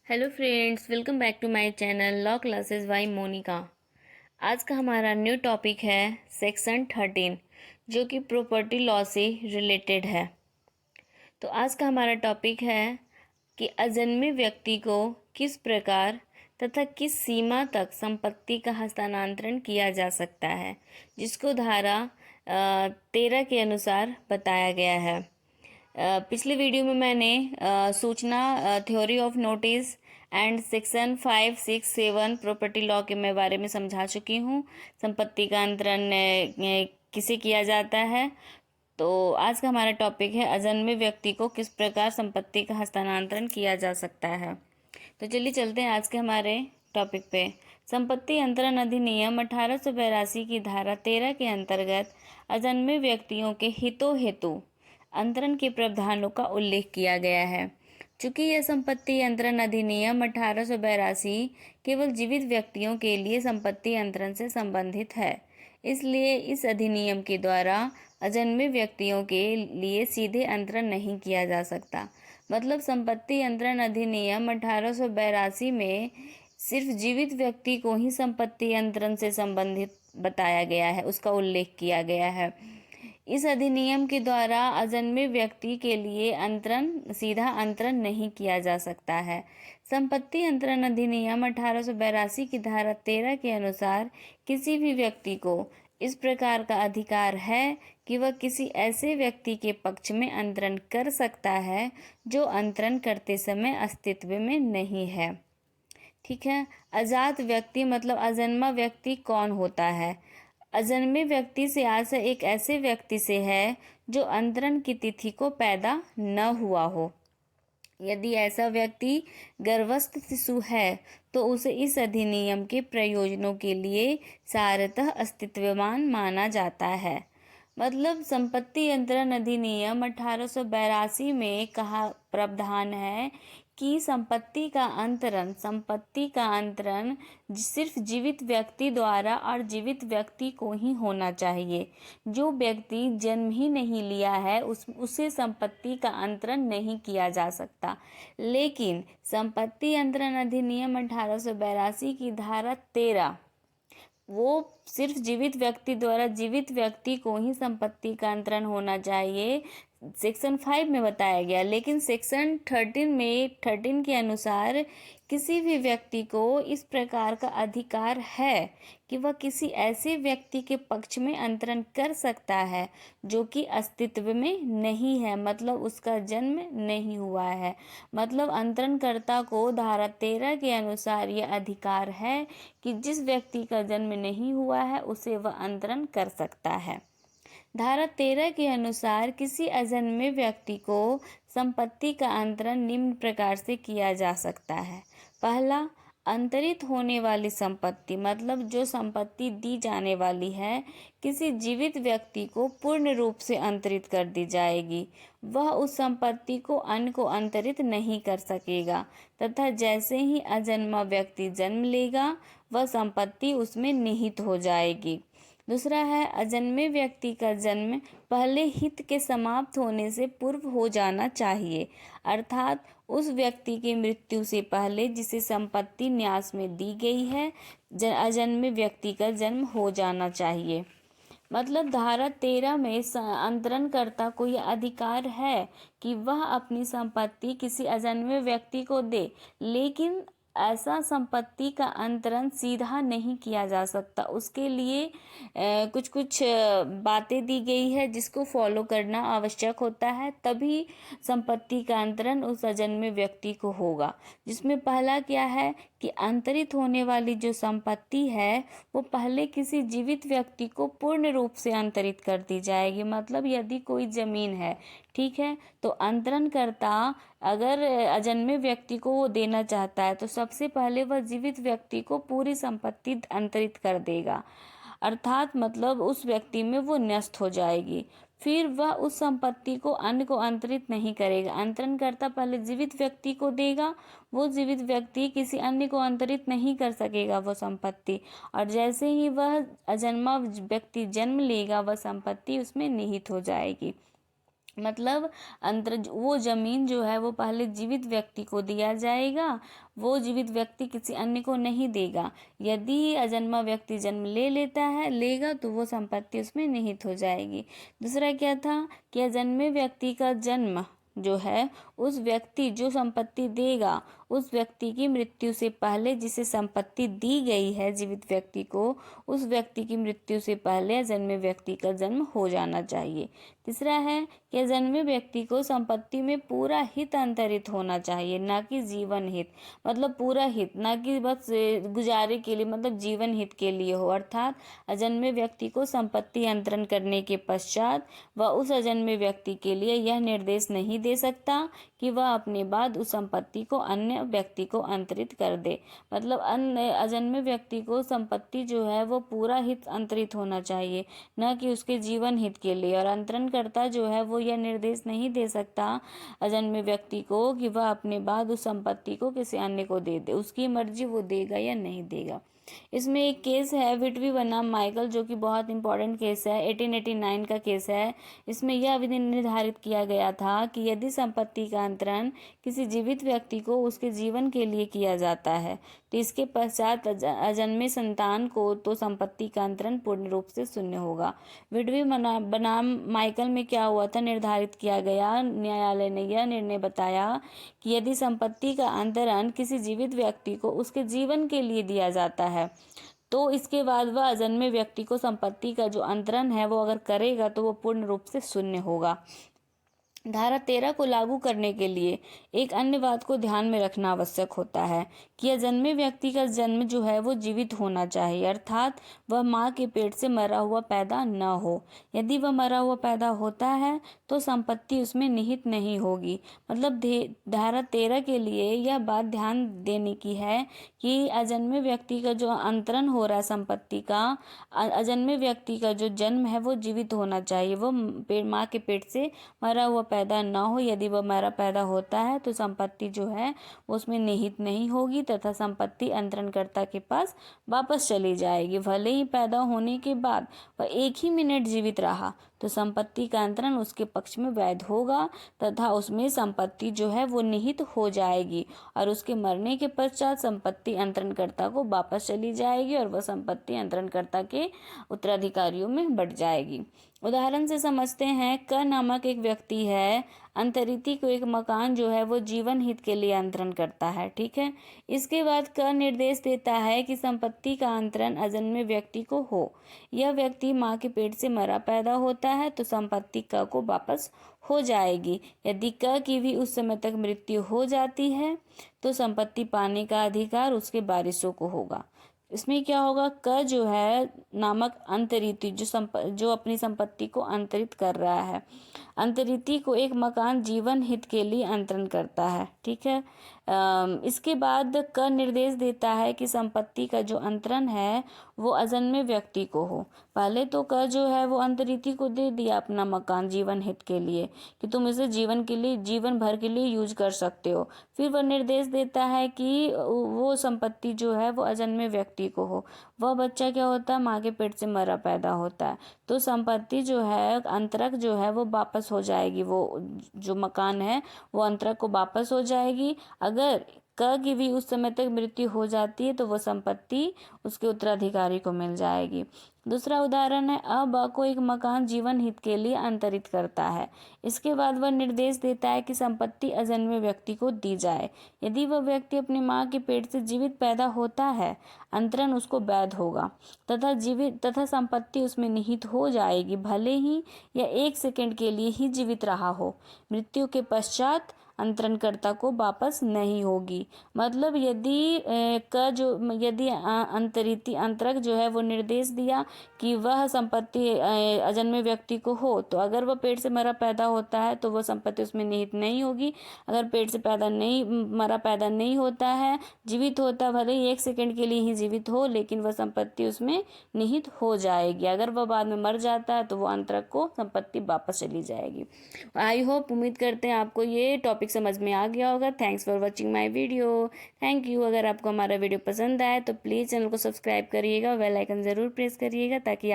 Hello friends, welcome back to my channel law classes by Monica. आज का हमारा new topic है section 13, जो कि प्रॉपर्टी लॉ से रिलेटेड है। तो आज का हमारा टॉपिक है कि अजन्मे व्यक्ति को किस प्रकार तथा किस सीमा तक संपत्ति का हस्तांतरण किया जा सकता है, जिसको धारा 13 के अनुसार बताया गया है। पिछले वीडियो में मैंने सूचना theory of notice and section 5, 6, 7 property law के मैं बारे में समझा चुकी हूँ। संपत्ति का अंतरण किसे किया जाता है। तो आज का हमारा टॉपिक है अजन्मे व्यक्ति को किस प्रकार संपत्ति का हस्तांतरण किया जा सकता है। तो चलिए चलते हैं आज के हमारे टॉपिक पे। संपत्ति अंतरण अधिनियम 1882 की धारा 13 के अंतर्गत अजन्मे व्यक्तियों के हितों हेतु अंतरण के प्रावधानों का उल्लेख किया गया है। चूंकि यह संपत्ति अंतरण अधिनियम 1882 केवल जीवित व्यक्तियों के लिए संपत्ति अंतरण से संबंधित है, इसलिए इस अधिनियम के द्वारा अजन्मे व्यक्तियों के लिए सीधे अंतरण नहीं किया जा सकता। मतलब संपत्ति अंतरण अधिनियम 1882 में सिर्फ जीवित व्यक्ति को ही संपत्ति अंतरण से संबंधित बताया गया है, उसका उल्लेख किया गया है। इस अधिनियम के द्वारा अजन्मे व्यक्ति के लिए सीधा अंतरण नहीं किया जा सकता है। संपत्ति अंतरण अधिनियम 1882 की धारा 13 के अनुसार किसी भी व्यक्ति को इस प्रकार का अधिकार है कि वह किसी ऐसे व्यक्ति के पक्ष में अंतरण कर सकता है जो अंतरण करते समय अस्तित्व में नहीं है। ठीक है। अजात व्यक्ति मतलब अजन्मा व्यक्ति कौन होता है? अजन्मे व्यक्ति से आशय एक ऐसे व्यक्ति से है जो अंतरण की तिथि को पैदा न हुआ हो। यदि ऐसा व्यक्ति गर्भस्थ शिशु है तो उसे इस अधिनियम के प्रयोजनों के लिए सारतः अस्तित्ववान माना जाता है। मतलब संपत्ति अंतरण अधिनियम 1882 में कहा प्रावधान है कि संपत्ति का अंतरण सिर्फ जीवित व्यक्ति द्वारा और जीवित व्यक्ति को ही होना चाहिए। जो व्यक्ति जन्म ही नहीं लिया है उसे संपत्ति का अंतरण नहीं किया जा सकता। लेकिन संपत्ति अंतरण अधिनियम 1882 की धारा 13 वो सिर्फ जीवित व्यक्ति द्वारा जीवित व्यक्ति को ही संपत्ति का अंतरण होना चाहिए, सेक्शन 5 में बताया गया। लेकिन सेक्शन 13 के अनुसार किसी भी व्यक्ति को इस प्रकार का अधिकार है कि वह किसी ऐसे व्यक्ति के पक्ष में अंतरण कर सकता है जो कि अस्तित्व में नहीं है, मतलब उसका जन्म नहीं हुआ है। मतलब अंतरणकर्ता को धारा 13 के अनुसार यह अधिकार है कि जिस व्यक्ति का जन्म नहीं हुआ है उसे वह अंतरण कर सकता है। धारा 13 के अनुसार किसी अजन्मे व्यक्ति को संपत्ति का अंतरण निम्न प्रकार से किया जा सकता है। पहला, अंतरित होने वाली संपत्ति मतलब जो संपत्ति दी जाने वाली है किसी जीवित व्यक्ति को पूर्ण रूप से अंतरित कर दी जाएगी। वह उस संपत्ति को अन्य को अंतरित नहीं कर सकेगा तथा जैसे ही अजन्मा व्यक्ति जन्म लेगा वह संपत्ति उसमें निहित हो जाएगी। दूसरा है, अजन्मे व्यक्ति का जन्म पहले हित के समाप्त होने से पूर्व हो जाना चाहिए, अर्थात उस व्यक्ति की मृत्यु से पहले जिसे संपत्ति न्यास में दी गई है अजन्मे व्यक्ति का जन्म हो जाना चाहिए। मतलब धारा 13 में अंतरणकर्ता को यह अधिकार है कि वह अपनी संपत्ति किसी अजन्मे व्यक्ति को दे, लेकिन ऐसा संपत्ति का अंतरण सीधा नहीं किया जा सकता। उसके लिए कुछ कुछ बातें दी गई है जिसको फॉलो करना आवश्यक होता है, तभी संपत्ति का अंतरण उस अजन्मे व्यक्ति को होगा। जिसमें पहला क्या है कि अंतरित होने वाली जो संपत्ति है वो पहले किसी जीवित व्यक्ति को पूर्ण रूप से अंतरित कर दी जाएगी। मतलब यदि कोई जमीन है, ठीक है, तो अंतरणकर्ता अगर अजन्मे व्यक्ति को वो देना चाहता है तो सबसे पहले वह जीवित व्यक्ति को पूरी संपत्ति अंतरित कर देगा, अर्थात मतलब उस व्यक्ति में वो न्यस्त हो जाएगी। फिर वह उस संपत्ति को अन्य को अंतरित नहीं करेगा। अंतरणकर्ता पहले जीवित व्यक्ति को देगा, वो जीवित व्यक्ति किसी अन्य को अंतरित नहीं कर सकेगा वो संपत्ति, और जैसे ही वह अजन्मा व्यक्ति जन्म लेगा वह संपत्ति उसमें निहित हो जाएगी। मतलब वो ज़मीन जो है वो पहले जीवित व्यक्ति को दिया जाएगा, वो जीवित व्यक्ति किसी अन्य को नहीं देगा। यदि अजन्मा व्यक्ति जन्म लेगा तो वो संपत्ति उसमें निहित हो जाएगी। दूसरा क्या था कि अजन्मे व्यक्ति का जन्म जो है, उस व्यक्ति जो संपत्ति देगा उस व्यक्ति की मृत्यु से पहले, जिसे संपत्ति दी गई है जीवित व्यक्ति को, उस व्यक्ति की मृत्यु से पहले अजन्मे व्यक्ति का जन्म हो जाना चाहिए। तीसरा है कि अजन्मे व्यक्ति को संपत्ति में पूरा हित अंतरित होना चाहिए, ना कि जीवन हित। मतलब पूरा हित, ना कि बस गुजारे के लिए, मतलब जीवन हित के लिए हो। अर्थात अजन्मे व्यक्ति को संपत्ति अंतरण करने के पश्चात वह उस अजन्मे व्यक्ति के लिए यह निर्देश नहीं दे सकता कि वह अपने बाद उस संपत्ति को अन्य व्यक्ति को अंतरित कर दे। मतलब अन्य अजन्मे व्यक्ति को संपत्ति जो है वो पूरा हित अंतरित होना चाहिए, न कि उसके जीवन हित के लिए। और अंतरणकर्ता जो है वो यह निर्देश नहीं दे सकता अजन्मे व्यक्ति को कि वह अपने बाद उस संपत्ति को किसी अन्य को दे दे। उसकी मर्जी, वो देगा या नहीं देगा। इसमें एक केस है विटवी बनाम माइकल, जो कि बहुत इंपॉर्टेंट केस है, 1889 का केस है। इसमें यह विधि निर्धारित किया गया था कि यदि संपत्ति का अंतरण किसी जीवित व्यक्ति को उसके जीवन के लिए किया जाता है तो इसके पश्चात अजन्मे संतान को तो संपत्ति का अंतरण पूर्ण रूप से शून्य होगा। विटवी बनाम माइकल में क्या हुआ था, निर्धारित किया गया, न्यायालय ने यह निर्णय बताया कि यदि संपत्ति का अंतरण किसी जीवित व्यक्ति को उसके जीवन के लिए दिया जाता है तो इसके बाद वह अजन्मे व्यक्ति को संपत्ति का जो अंतरण है वो अगर करेगा तो वो पूर्ण रूप से शून्य होगा। धारा 13 को लागू करने के लिए एक अन्य बात को ध्यान में रखना आवश्यक होता है कि अजन्मे व्यक्ति का जन्म जो है वो जीवित होना चाहिए, अर्थात वह माँ के पेट से मरा हुआ पैदा न हो। यदि वह मरा हुआ पैदा होता है तो संपत्ति उसमें निहित नहीं होगी। मतलब धारा 13 के लिए यह बात ध्यान देने की है कि अजन्मे व्यक्ति का जो अंतरण हो रहा है संपत्ति का, अजन्मे व्यक्ति का जो जन्म है वो जीवित होना चाहिए, वो माँ के पेट से मरा हुआ पैदा ना हो। यदि वह मरा पैदा होता है तो संपत्ति जो है उसमें निहित नहीं होगी तथा संपत्ति अंतरणकर्ता के पास वापस चली जाएगी। भले ही पैदा होने के बाद वह एक ही मिनट जीवित रहा तो संपत्ति का अंतरण उसके पक्ष में वैध होगा तथा उसमें संपत्ति जो है वो निहित हो जाएगी और उसके मरने के पश्चात संपत्ति अंतरणकर्ता को वापस चली जाएगी और वह संपत्ति अंतरणकर्ता के उत्तराधिकारियों में बढ़ जाएगी। उदाहरण से समझते हैं, क नामक एक व्यक्ति है, अंतरिति को एक मकान जो है वो जीवन हित के लिए अंतरण करता है। ठीक है। इसके बाद क निर्देश देता है कि संपत्ति का अंतरण अजन्मे व्यक्ति को हो। यह व्यक्ति माँ के पेट से मरा पैदा होता है तो संपत्ति क को वापस हो जाएगी। यदि क की भी उस समय तक मृत्यु हो जाती है तो संपत्ति पाने का अधिकार उसके वारिसों को होगा। इसमें क्या होगा, क जो है नामक अंतरिति जो अपनी संपत्ति को अंतरित कर रहा है, अंतरिति को एक मकान जीवन हित के लिए अंतरण करता है। ठीक है। इसके बाद क निर्देश देता है कि संपत्ति का जो अंतरण है वो अजन्मे व्यक्ति को हो। पहले तो क जो है वो अंतरिति को दे दिया अपना मकान जीवन हित के लिए कि तुम इसे जीवन भर के लिए यूज कर सकते हो। फिर वह निर्देश देता है कि वो संपत्ति जो है वो अजन्मे व्यक्ति को हो। वह बच्चा क्या होता है, माँ के पेट से मरा पैदा होता है तो संपत्ति जो है अंतरक जो है वो वापस हो जाएगी, वो जो मकान है वो अंतरक को वापस हो जाएगी। अगर क की भी उस समय तक मृत्यु हो जाती है तो वो संपत्ति उसके उत्तराधिकारी को मिल जाएगी। दूसरा उदाहरण है, अ ब को एक मकान जीवन हित के लिए अंतरित करता है। इसके बाद वह निर्देश देता है कि संपत्ति अजन्मे व्यक्ति को दी जाए। यदि वह व्यक्ति अपनी माँ के पेट से जीवित पैदा होता है, अंतरण उसको वैध होगा तथा संपत्ति उसमें निहित हो जाएगी, भले ही यह 1 सेकंड के लिए ही जीवित रहा हो। मृत्यु के पश्चात अंतरणकर्ता को वापस नहीं होगी। मतलब यदि अंतरक जो है वो निर्देश दिया कि वह संपत्ति अजन्मे व्यक्ति को हो तो अगर वह पेट से मरा पैदा होता है तो वह संपत्ति उसमें निहित नहीं होगी। अगर पेट से मरा पैदा नहीं होता है, जीवित होता, भले ही 1 सेकंड के लिए ही जीवित हो, लेकिन वह संपत्ति उसमें निहित हो जाएगी। अगर वह बाद में मर जाता है तो वो अंतरक को संपत्ति वापस चली जाएगी। आई होप, उम्मीद करते हैं आपको ये टॉपिक समझ में आ गया होगा। Thanks for watching my video. Thank you. अगर आपको हमारा वीडियो पसंद आए तो प्लीज़ चैनल को सब्सक्राइब करिएगा, बेल आइकन ज़रूर प्रेस करिएगा ताकि